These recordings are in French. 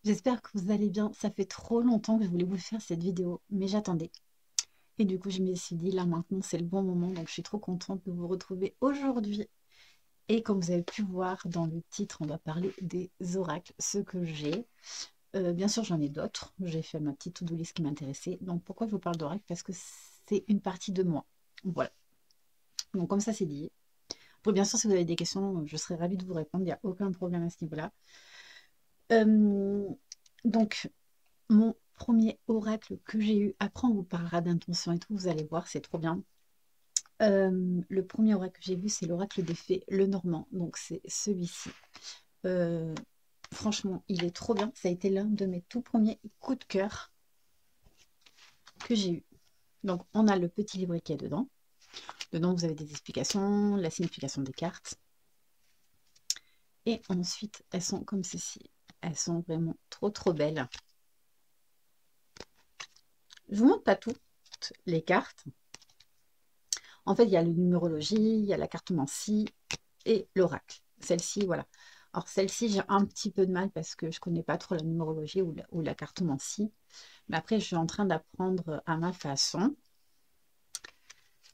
J'espère que vous allez bien. Ça fait trop longtemps que je voulais vous faire cette vidéo, mais j'attendais. Et du coup, je me suis dit, là maintenant, c'est le bon moment. Donc, je suis trop contente de vous retrouver aujourd'hui. Et comme vous avez pu voir dans le titre, on va parler des oracles, ce que j'ai. Bien sûr, j'en ai d'autres. J'ai fait ma petite to-do list qui m'intéressait. Donc, pourquoi je vous parle d'oracles? Parce que c'est une partie de moi. Voilà. Donc, comme ça, c'est dit. Après, bien sûr, si vous avez des questions, je serais ravie de vous répondre. Il n'y a aucun problème à ce niveau-là. Euh, donc, mon premier oracle que j'ai eu, après on vous parlera d'intention et tout, vous allez voir, c'est trop bien. Le premier oracle que j'ai vu, c'est l'oracle des fées, le Normand, donc c'est celui-ci. Euh, Franchement, il est trop bien, ça a été l'un de mes tout premiers coups de cœur que j'ai eu. Donc on a le petit livret qui est dedans. Dedans, vous avez des explications, la signification des cartes. Et ensuite, elles sont comme ceci. Elles sont vraiment trop trop belles. Je vous montre pas toutes les cartes. En fait, il y a la numérologie, il y a la cartomancie et l'oracle. Celle-ci, voilà. Alors, celle-ci, j'ai un petit peu de mal parce que je ne connais pas trop la numérologie ou la cartomancie. Mais après, je suis en train d'apprendre à ma façon.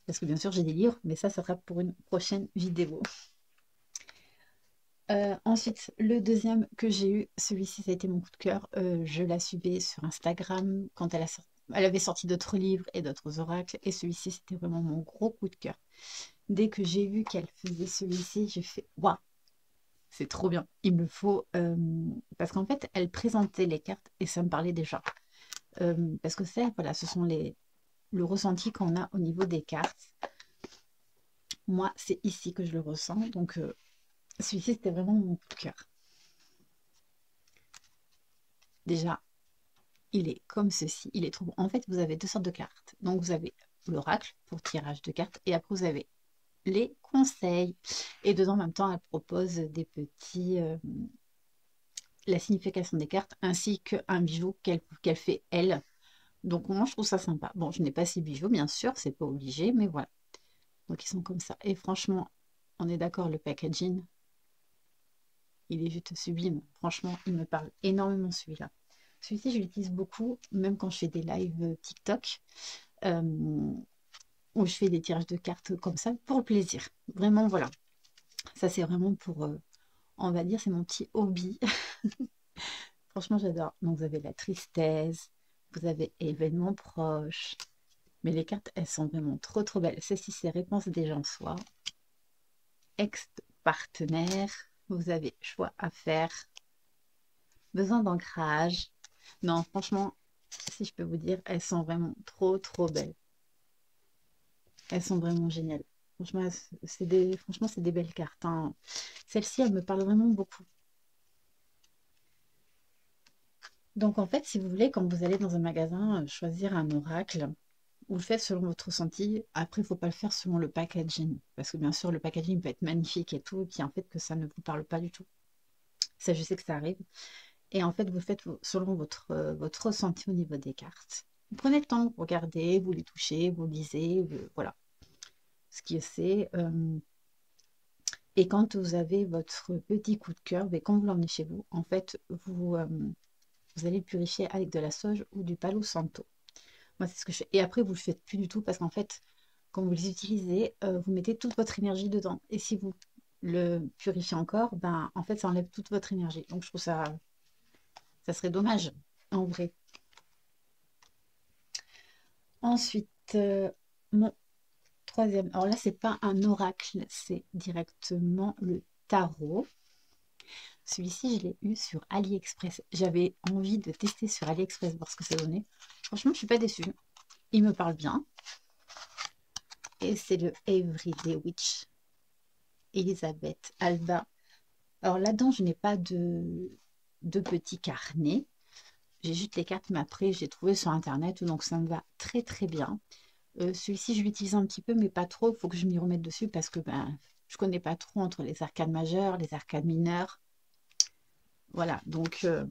Parce que bien sûr, j'ai des livres, mais ça sera pour une prochaine vidéo. Ensuite, le deuxième que j'ai eu, celui-ci, ça a été mon coup de cœur. Je la suivais sur Instagram quand elle avait sorti d'autres livres et d'autres oracles. Et celui-ci, c'était vraiment mon gros coup de cœur. Dès que j'ai vu qu'elle faisait celui-ci, j'ai fait waouh, c'est trop bien. Il me faut. Parce qu'en fait, elle présentait les cartes et ça me parlait déjà. Parce que c'est, voilà, ce sont le ressenti qu'on a au niveau des cartes. Moi, c'est ici que je le ressens. Donc, celui-ci, c'était vraiment mon coup de cœur. Déjà, il est comme ceci. Il est trop bon. En fait, vous avez deux sortes de cartes. Donc, vous avez l'oracle pour tirage de cartes et après, vous avez les conseils. Et dedans, en même temps, elle propose des petits. La signification des cartes ainsi qu'un bijou qu'elle fait elle. Donc moi je trouve ça sympa. Bon, je n'ai pas ces bijoux bien sûr, c'est pas obligé, mais voilà. Donc ils sont comme ça. Et franchement, on est d'accord, le packaging, il est juste sublime. Franchement, il me parle énormément celui-là. Celui-ci, je l'utilise beaucoup, même quand je fais des lives TikTok, euh, où je fais des tirages de cartes comme ça, pour le plaisir. Vraiment, voilà. Ça, c'est vraiment pour, on va dire, c'est mon petit hobby. Franchement, j'adore. Donc, vous avez la tristesse, vous avez événements proches. Mais les cartes, elles sont vraiment trop, trop belles. Ceci, c'est réponse des gens soi. Ex-partenaire, vous avez choix à faire. Besoin d'ancrage. Non, franchement, si je peux vous dire, elles sont vraiment trop, trop belles. Elles sont vraiment géniales. Franchement, franchement, c'est des belles cartes, hein. Celle-ci, elle me parle vraiment beaucoup. Donc, en fait, si vous voulez, quand vous allez dans un magasin choisir un oracle, vous le faites selon votre ressenti. Après, il ne faut pas le faire selon le packaging. Parce que bien sûr, le packaging peut être magnifique et tout, et puis en fait, que ça ne vous parle pas du tout. Ça, je sais que ça arrive. Et en fait, vous faites selon votre ressenti au niveau des cartes. Vous prenez le temps, vous regardez, vous les touchez, vous lisez, voilà. Ce qui c'est. Et quand vous avez votre petit coup de cœur, ben, quand vous l'emmenez chez vous, en fait, vous allez le purifier avec de la sauge ou du palo santo. Moi, c'est ce que je fais. Et après, vous ne le faites plus du tout parce qu'en fait, quand vous les utilisez, vous mettez toute votre énergie dedans. Et si vous le purifiez encore, ben, en fait, ça enlève toute votre énergie. Donc, je trouve ça serait dommage, en vrai. Ensuite, mon troisième. Alors là, c'est pas un oracle, c'est directement le tarot. Celui-ci, je l'ai eu sur AliExpress. J'avais envie de tester sur AliExpress, voir ce que ça donnait. Franchement, je suis pas déçue. Il me parle bien. Et c'est le Everyday Witch. Elisabeth Alba. Alors là-dedans, je n'ai pas de petit carnet. J'ai juste les cartes, mais après, j'ai trouvé sur Internet, donc ça me va très très bien. Celui-ci, je l'utilise un petit peu, mais pas trop. Il faut que je m'y remette dessus parce que ben, je connais pas trop entre les arcades majeures, les arcades mineures. Voilà, donc... non,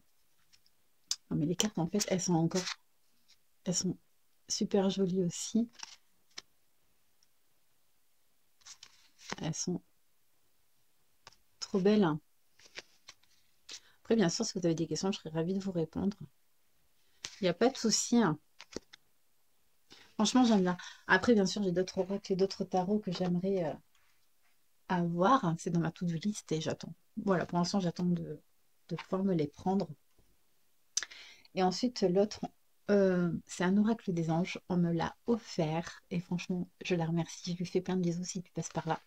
mais les cartes, en fait, elles sont super jolies aussi. Elles sont trop belles. Après, bien sûr, si vous avez des questions, je serais ravie de vous répondre. Il n'y a pas de souci, hein. Franchement, j'aime bien. Après, bien sûr, j'ai d'autres oracles et d'autres tarots que j'aimerais avoir, hein. C'est dans ma to-do list et j'attends. Voilà, pour l'instant, j'attends de pouvoir me les prendre. Et ensuite, l'autre, c'est un oracle des anges. On me l'a offert et franchement, je la remercie. Je lui fais plein de bisous si tu passes par là.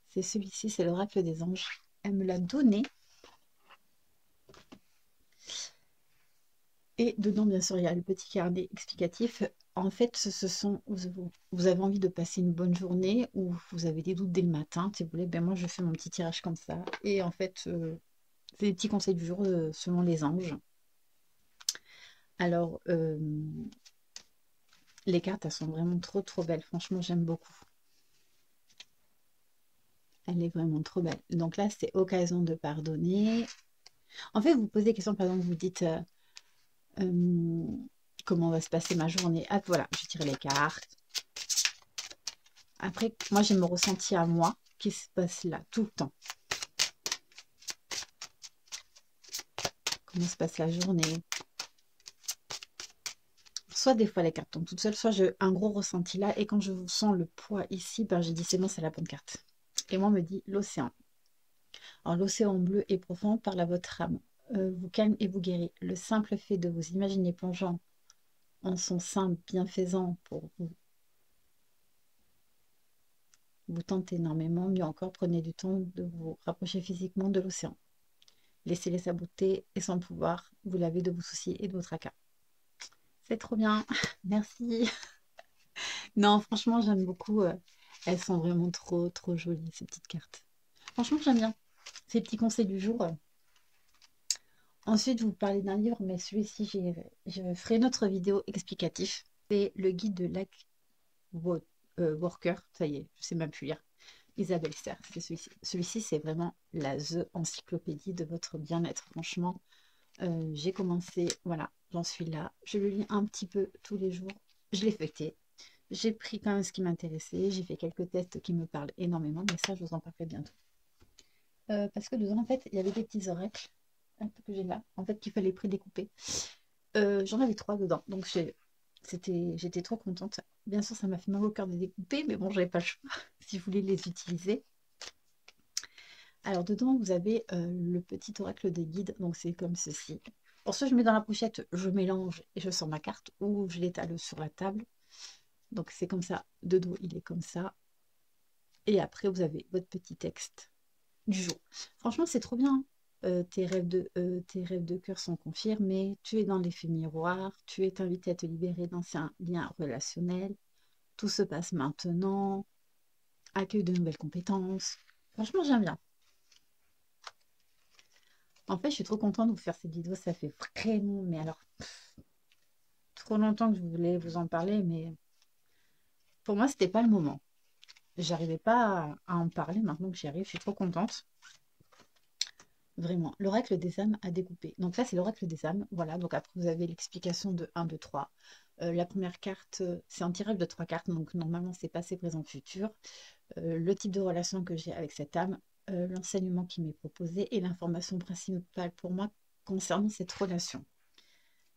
C'est celui-ci, c'est l'oracle des anges. Elle me l'a donné. Et dedans, bien sûr, il y a le petit carnet explicatif. En fait, vous avez envie de passer une bonne journée ou vous avez des doutes dès le matin, si vous voulez, ben moi, je fais mon petit tirage comme ça. Et en fait, c'est des petits conseils du jour selon les anges. Alors, les cartes, elles sont vraiment trop, trop belles. Franchement, j'aime beaucoup. Elle est vraiment trop belle. Donc là, c'est occasion de pardonner. En fait, vous posez des questions, par exemple, vous dites comment va se passer ma journée. Ah, voilà, je tire les cartes. Après, moi, j'ai mon ressenti à moi qui se passe là, tout le temps. Comment se passe la journée. Soit des fois, les cartes tombent toutes seules, soit j'ai un gros ressenti là. Et quand je sens le poids ici, ben, j'ai dit, c'est bon, c'est la bonne carte. Et moi, on me dit l'océan. Alors, l'océan bleu et profond parle à votre âme. Vous calme et vous guérit. Le simple fait de vous imaginer plongeant en son sein bienfaisant pour vous, vous tente énormément. Mieux encore, prenez du temps de vous rapprocher physiquement de l'océan. Laissez-les sa beauté et son pouvoir vous lavez de vos soucis et de vos tracas. C'est trop bien. Merci. Non, franchement, j'aime beaucoup. Elles sont vraiment trop, trop jolies, ces petites cartes. Franchement, j'aime bien. Ces petits conseils du jour. Ensuite, je vous parlez d'un livre, mais celui-ci, je ferai une autre vidéo explicatif. C'est le guide de Lac Worker. Ça y est, je sais même plus lire. Isabelle Serres, c'est celui-ci. Celui-ci, c'est vraiment la The encyclopédie de votre bien-être. Franchement, j'ai commencé, voilà, j'en suis là. Je le lis un petit peu tous les jours. Je l'ai feuilleté. J'ai pris quand même ce qui m'intéressait. J'ai fait quelques tests qui me parlent énormément, mais ça, je vous en parlerai bientôt. Parce que dedans, en fait, il y avait des petits oracles que j'ai là, en fait, qu'il fallait prédécouper. J'en avais 3 dedans, donc j'étais trop contente. Bien sûr, ça m'a fait mal au cœur de découper, mais bon, j'avais pas le choix si je voulais les utiliser. Alors, dedans, vous avez le petit oracle des guides, donc c'est comme ceci. Pour soit je mets dans la pochette, je mélange et je sors ma carte, ou je l'étale sur la table. Donc, c'est comme ça. De dos, il est comme ça. Et après, vous avez votre petit texte du jour. Franchement, c'est trop bien, hein. Tes rêves de cœur sont confirmés. Tu es dans l'effet miroir. Tu es invité à te libérer d'anciens liens relationnels. Tout se passe maintenant. Accueille de nouvelles compétences. Franchement, j'aime bien. En fait, je suis trop contente de vous faire cette vidéo. Ça fait vraiment, mais alors, trop longtemps que je voulais vous en parler, mais pour moi, c'était pas le moment. J'arrivais pas à en parler. Maintenant que j'y arrive, je suis trop contente. Vraiment, l'oracle des âmes à découper. Donc là, c'est l'oracle des âmes. Voilà, donc après, vous avez l'explication de 1, 2, 3. La première carte, c'est un tirage de 3 cartes. Donc normalement, c'est passé, présent, futur. Le type de relation que j'ai avec cette âme, l'enseignement qui m'est proposé et l'information principale pour moi concernant cette relation.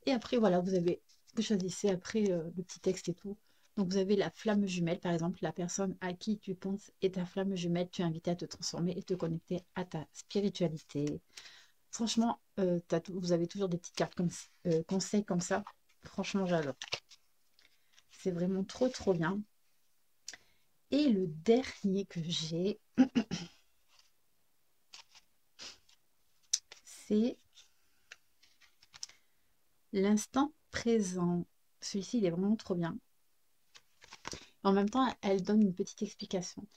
Et après, voilà, vous choisissez après le petit texte et tout. Donc, vous avez la flamme jumelle, par exemple, la personne à qui tu penses est ta flamme jumelle. Tu es invité à te transformer et te connecter à ta spiritualité. Franchement, vous avez toujours des petites cartes comme conseils comme ça. Franchement, j'adore. C'est vraiment trop, trop bien. Et le dernier que j'ai, c'est l'instant présent. Celui-ci, il est vraiment trop bien. En même temps, elle donne une petite explication.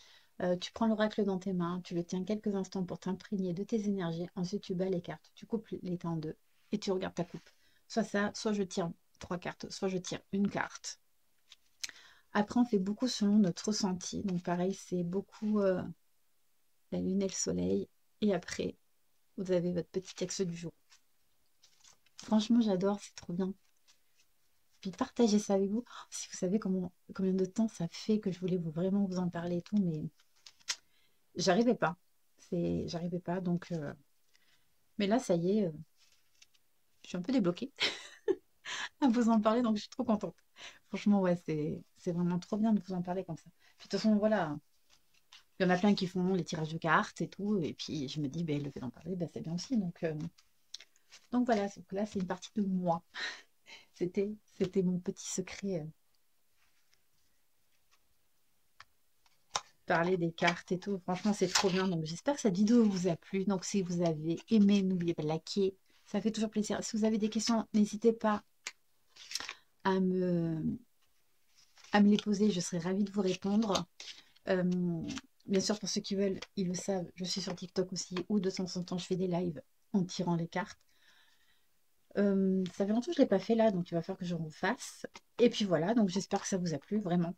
Tu prends l'oracle dans tes mains, tu le tiens quelques instants pour t'imprégner de tes énergies. Ensuite, tu bats les cartes, tu coupes les temps en deux et tu regardes ta coupe. Soit ça, soit je tire 3 cartes, soit je tire une carte. Après, on fait beaucoup selon notre ressenti. Donc, pareil, c'est beaucoup la lune et le soleil. Et après, vous avez votre petit texte du jour. Franchement, j'adore, c'est trop bien. Puis partagez ça avec vous. Si vous savez combien de temps ça fait que je voulais vraiment vous en parler et tout, mais j'arrivais pas. et j'arrivais pas. Donc, mais là, ça y est, je suis un peu débloquée à vous en parler, donc je suis trop contente. Franchement, ouais, c'est vraiment trop bien de vous en parler comme ça. Puis de toute façon, voilà, il y en a plein qui font les tirages de cartes et tout, et puis je me dis, ben, le fait d'en parler, ben, c'est bien aussi. Donc voilà, donc là, c'est une partie de moi. C'était mon petit secret, parler des cartes et tout. Franchement, c'est trop bien. Donc j'espère que cette vidéo vous a plu. Donc si vous avez aimé, n'oubliez pas de liker. Ça fait toujours plaisir. Si vous avez des questions, n'hésitez pas à me les poser. Je serai ravie de vous répondre. Euh, Bien sûr, pour ceux qui veulent, ils le savent, je suis sur TikTok aussi, où de temps en temps, je fais des lives en tirant les cartes. Ça fait longtemps que je ne l'ai pas fait là, donc il va falloir que je refasse. Et puis voilà, donc j'espère que ça vous a plu, vraiment.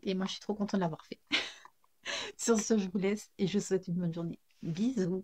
Et moi, je suis trop contente de l'avoir fait. Sur ce, je vous laisse et je vous souhaite une bonne journée. Bisous!